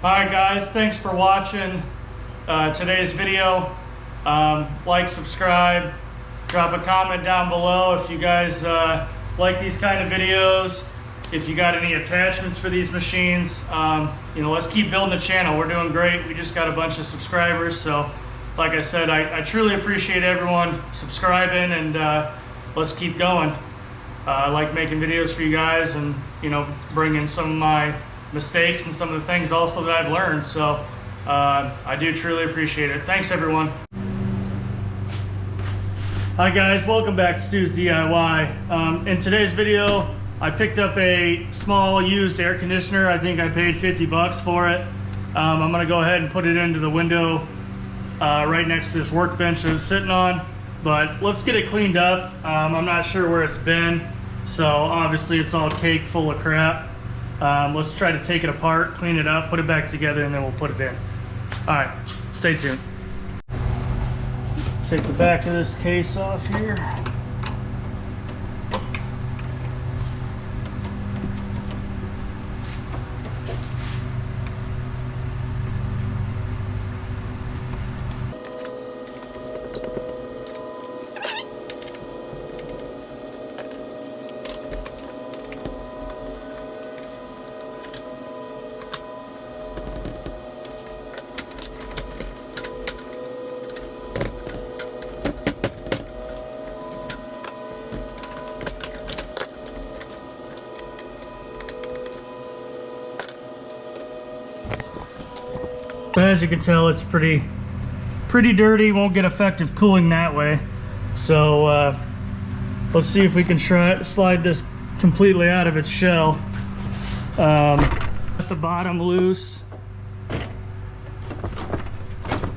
Alright guys, thanks for watching today's video. Like, subscribe, drop a comment down below if you guys like these kind of videos. If you got any attachments for these machines, let's keep building the channel. We're doing great. We just got a bunch of subscribers. So like I said, I truly appreciate everyone subscribing, and let's keep going. I like making videos for you guys, and bringing some of my mistakes and some of the things also that I've learned. So I do truly appreciate it. Thanks everyone. Hi guys, welcome back to Stu's DIY. In today's video, I picked up a small used air conditioner. I think I paid 50 bucks for it. I'm gonna go ahead and put it into the window right next to this workbench that it's sitting on. But let's get it cleaned up. I'm not sure where it's been, so obviously it's all caked full of crap. Let's try to take it apart, clean it up, put it back together, and then we'll put it in. All right, stay tuned. Take the back of this case off here. But as you can tell, it's pretty dirty. Won't get effective cooling that way. So let's see if we can try slide this completely out of its shell. Got the bottom loose,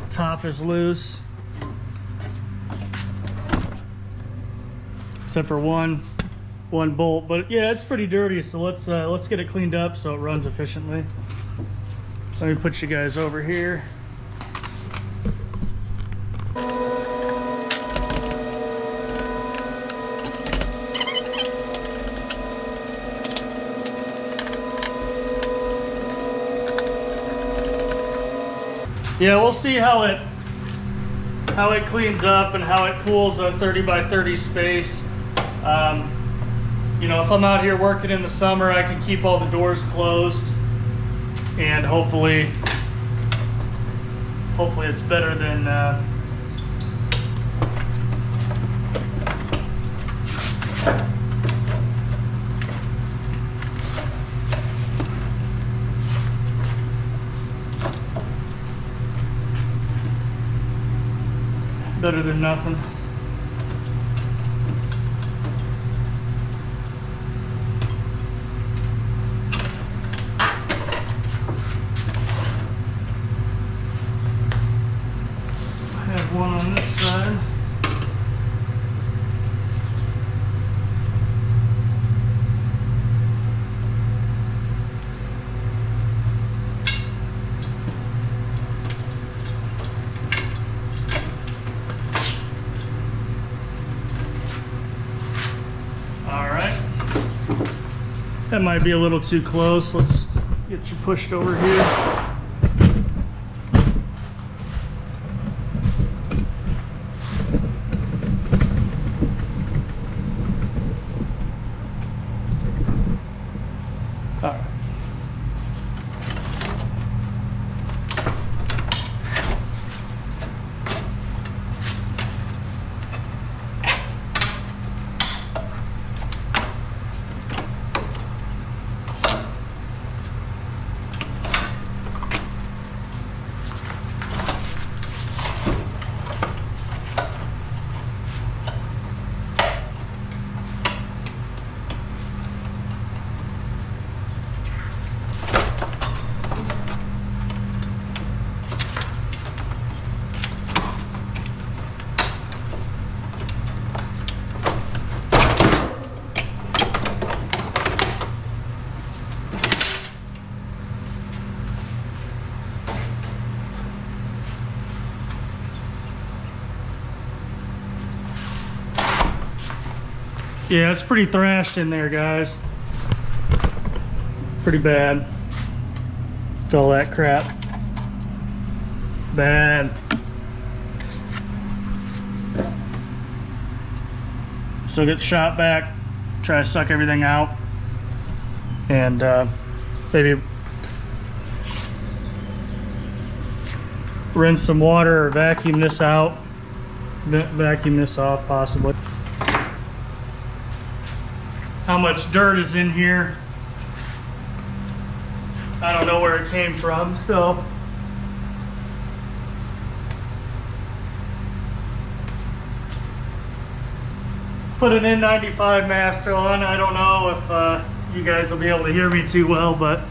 top is loose, except for one bolt. But yeah, it's pretty dirty. So let's get it cleaned up so it runs efficiently. Let me put you guys over here. Yeah, we'll see how it cleans up and how it cools a 30 by 30 space. If I'm out here working in the summer, I can keep all the doors closed. And hopefully it's better than nothing. One on this side. All right. That might be a little too close. Let's get you pushed over here. Yeah, it's pretty thrashed in there, guys. Pretty bad. Look at all that crap. Bad. So get shot back, try to suck everything out, and maybe rinse some water or vacuum this out, vacuum this off possibly. How much dirt is in here? I don't know where it came from, so put an N95 mask on. I don't know if you guys will be able to hear me too well, but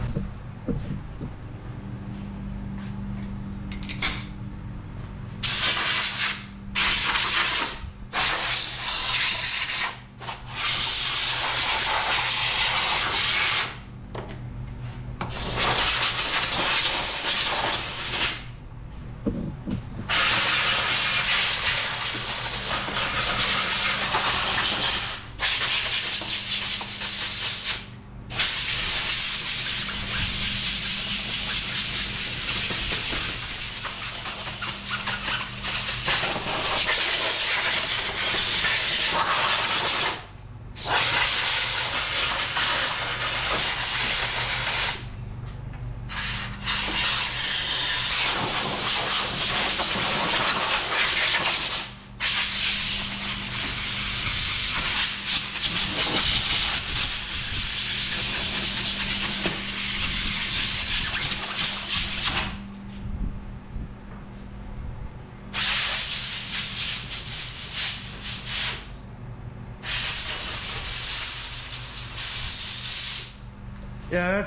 yeah,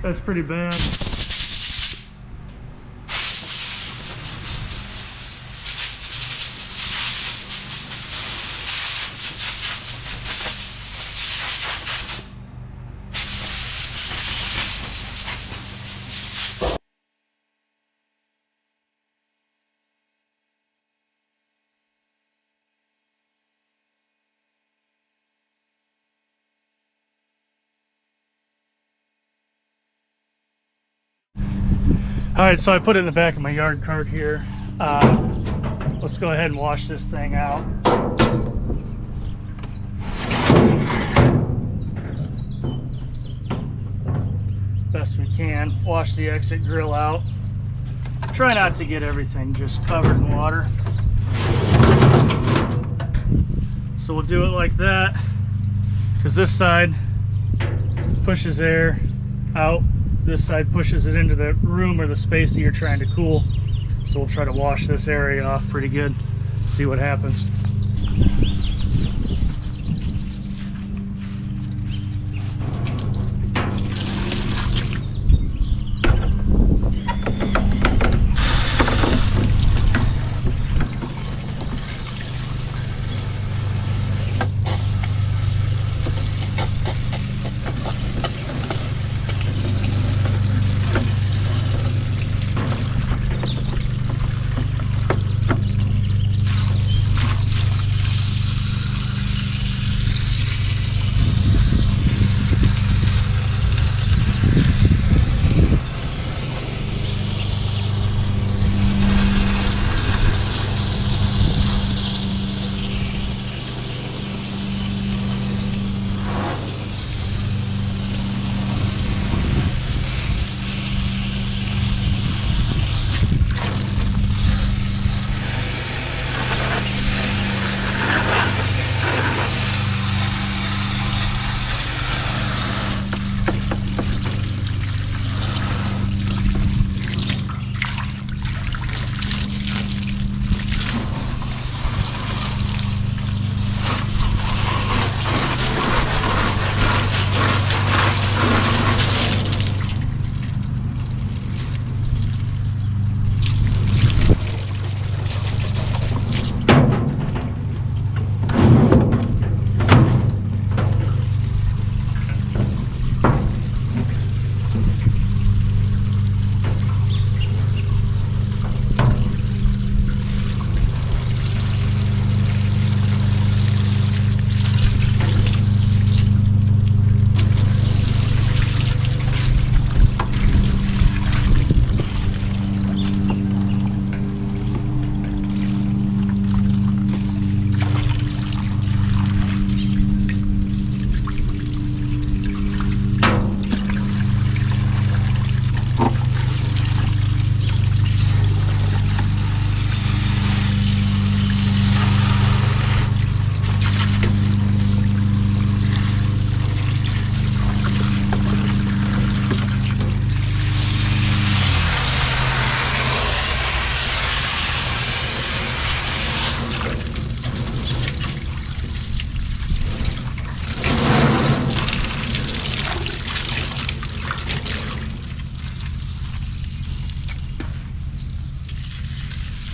that's pretty bad. All right, so I put it in the back of my yard cart here. Let's go ahead and wash this thing out. Best we can. Wash the exit grill out. Try not to get everything just covered in water. So we'll do it like that, because this side pushes air out. This side pushes it into the room or the space that you're trying to cool. So we'll try to wash this area off pretty good, see what happens.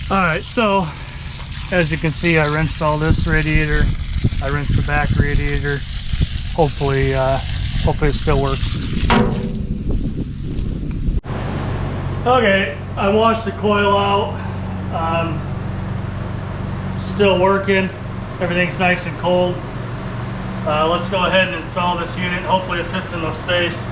All right, so as you can see, I rinsed all this radiator. I rinsed the back radiator. Hopefully it still works. Okay, I washed the coil out. Still working. Everything's nice and cold. Let's go ahead and install this unit. Hopefully it fits in the space.